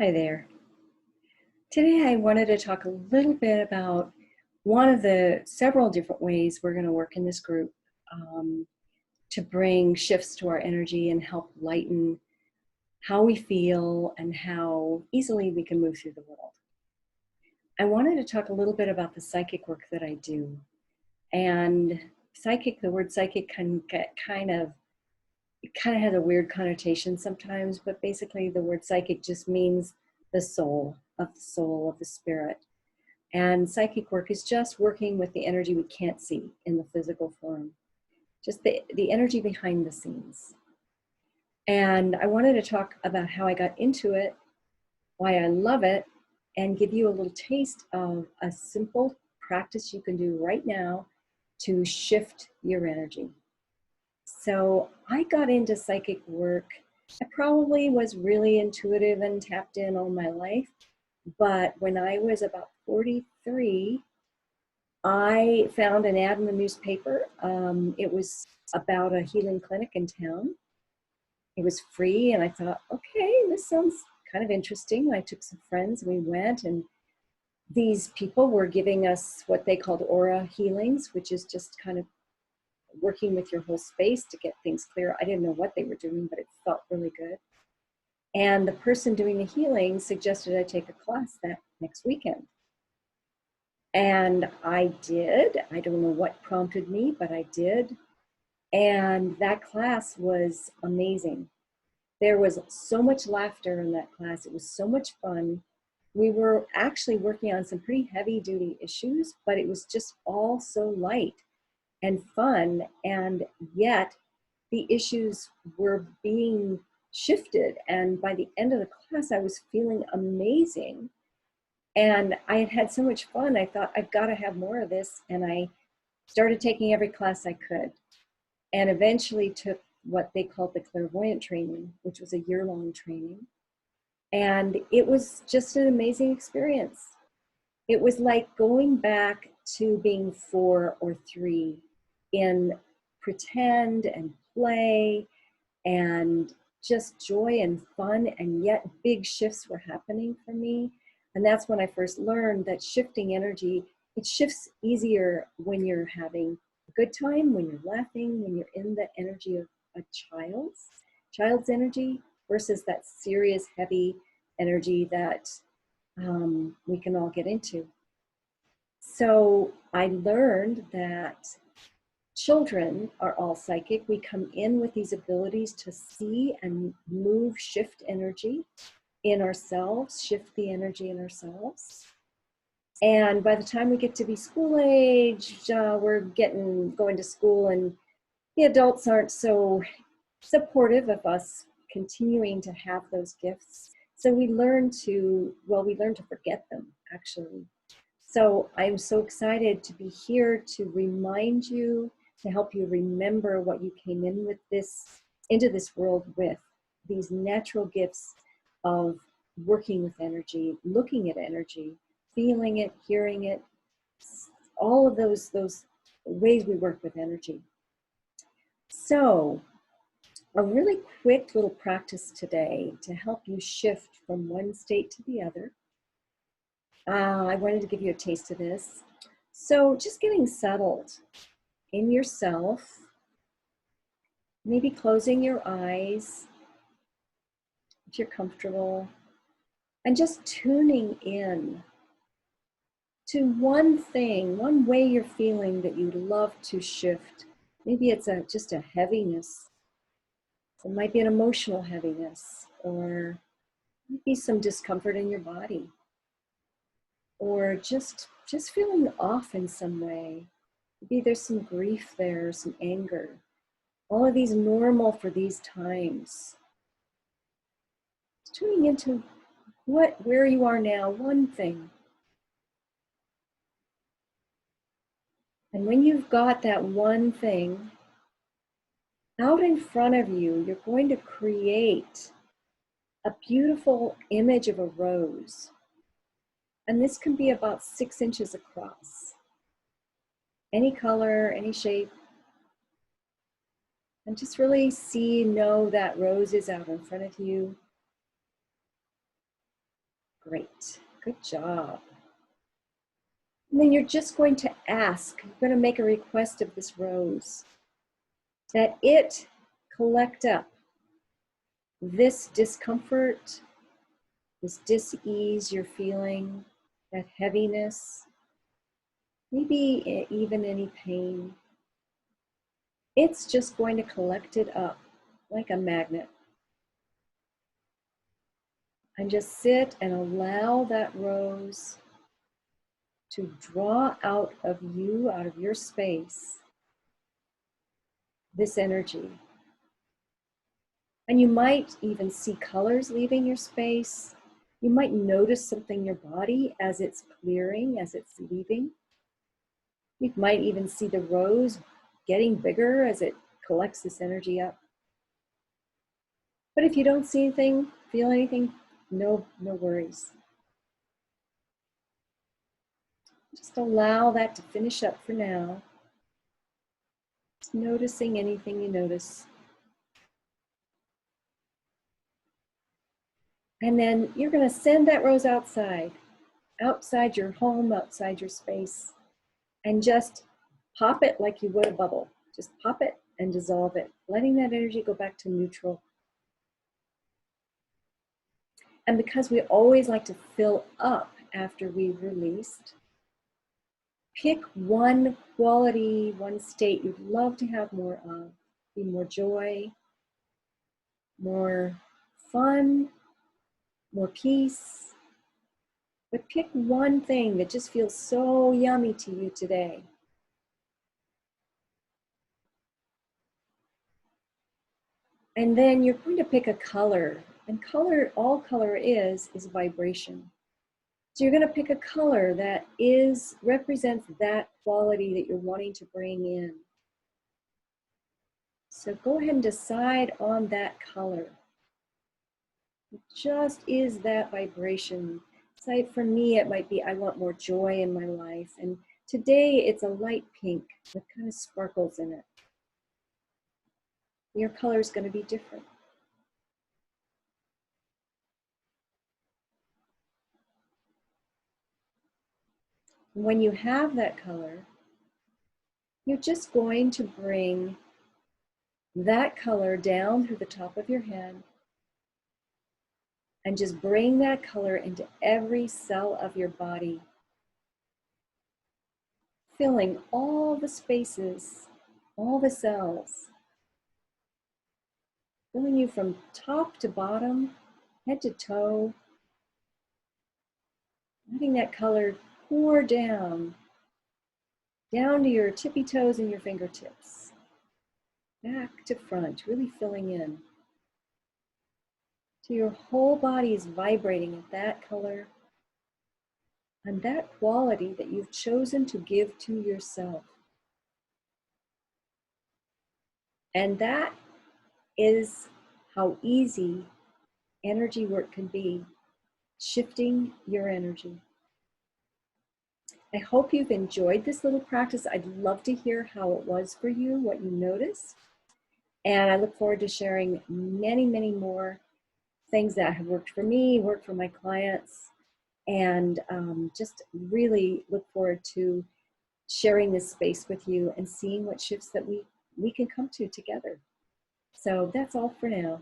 Hi there. Today I wanted to talk a little bit about one of the several different ways we're going to work in this group um, to bring shifts to our energy and help lighten how we feel and how easily we can move through the world. I wanted to talk a little bit about the psychic work that I do. And the word psychic can get it kind of has a weird connotation sometimes, but basically the word psychic just means the soul of the spirit. And psychic work is just working with the energy we can't see in the physical form, just the energy behind the scenes. And I wanted to talk about how I got into it, why I love it, and give you a little taste of a simple practice you can do right now to shift your energy. So I got into psychic work. I probably was really intuitive and tapped in all my life. But when I was about 43, I found an ad in the newspaper. It was about a healing clinic in town. It was free, and I thought, okay, this sounds kind of interesting. I took some friends, and we went, and these people were giving us what they called aura healings, which is just kind of working with your whole space to get things clear. I didn't know what they were doing, but it felt really good. And the person doing the healing suggested I take a class that next weekend. And I did. I don't know what prompted me, but I did. And that class was amazing. There was so much laughter in that class. It was so much fun. We were actually working on some pretty heavy duty issues, but it was just all so light and fun. And yet the issues were being shifted. And by the end of the class, I was feeling amazing. And I had had so much fun. I thought, I've got to have more of this. And I started taking every class I could, and eventually took what they called the clairvoyant training, which was a year-long training. And it was just an amazing experience. It was like going back to being 4 or 3 in pretend and play and just joy and fun, and yet big shifts were happening for me. And that's when I first learned that shifting energy, it shifts easier when you're having a good time, when you're laughing, when you're in the energy of a child's energy versus that serious, heavy energy that we can all get into. So I learned that children are all psychic. We come in with these abilities to see and move, shift energy in ourselves, shift the energy in ourselves. And by the time we get to be school age, we're going to school, and the adults aren't so supportive of us continuing to have those gifts. So we learn to forget them, actually. So I'm so excited to be here to remind you, to help you remember what you came into this world with, these natural gifts of working with energy, looking at energy, feeling it, hearing it, all of those ways we work with energy. So a really quick little practice today to help you shift from one state to the other. I wanted to give you a taste of this. So just getting settled in yourself, maybe closing your eyes if you're comfortable, and just tuning in to one thing, one way you're feeling that you'd love to shift. Maybe it's just a heaviness. It might be an emotional heaviness, or maybe some discomfort in your body, or just feeling off in some way. Maybe there's some grief there, some anger. All of these normal for these times. Tuning into where you are now, one thing. And when you've got that one thing out in front of you, you're going to create a beautiful image of a rose. And this can be about 6 inches across. Any color, any shape. And just really know that rose is out in front of you. Great. Good job. And then you're just going to ask, you're going to make a request of this rose that it collect up this discomfort, this dis-ease you're feeling, that heaviness, maybe even any pain. It's just going to collect it up like a magnet. And just sit and allow that rose to draw out of you, out of your space, this energy. And you might even see colors leaving your space. You might notice something in your body as it's clearing, as it's leaving. You might even see the rose getting bigger as it collects this energy up. But if you don't see anything, feel anything, no worries. Just allow that to finish up for now. Just noticing anything you notice. And then you're going to send that rose outside your home, outside your space, and just pop it like you would a bubble. Just pop it and dissolve it, letting that energy go back to neutral. And because we always like to fill up after we've released, pick one quality, one state you'd love to have more of. Be more joy, more fun, more peace. But pick one thing that just feels so yummy to you today. And then you're going to pick a color. And color, all color is vibration. So you're going to pick a color that represents that quality that you're wanting to bring in. So go ahead and decide on that color. It just is that vibration. So for me, it might be, I want more joy in my life. And today it's a light pink with kind of sparkles in it. Your color is going to be different. When you have that color, you're just going to bring that color down through the top of your head and just bring that color into every cell of your body, filling all the spaces, all the cells, filling you from top to bottom, head to toe, letting that color pour down to your tippy toes and your fingertips, back to front, really filling in. So your whole body is vibrating at that color and that quality that you've chosen to give to yourself. And that is how easy energy work can be, shifting your energy. I hope you've enjoyed this little practice. I'd love to hear how it was for you, what you noticed. And I look forward to sharing many, many more things that have worked for me, worked for my clients, and just really look forward to sharing this space with you and seeing what shifts that we can come to together. So that's all for now.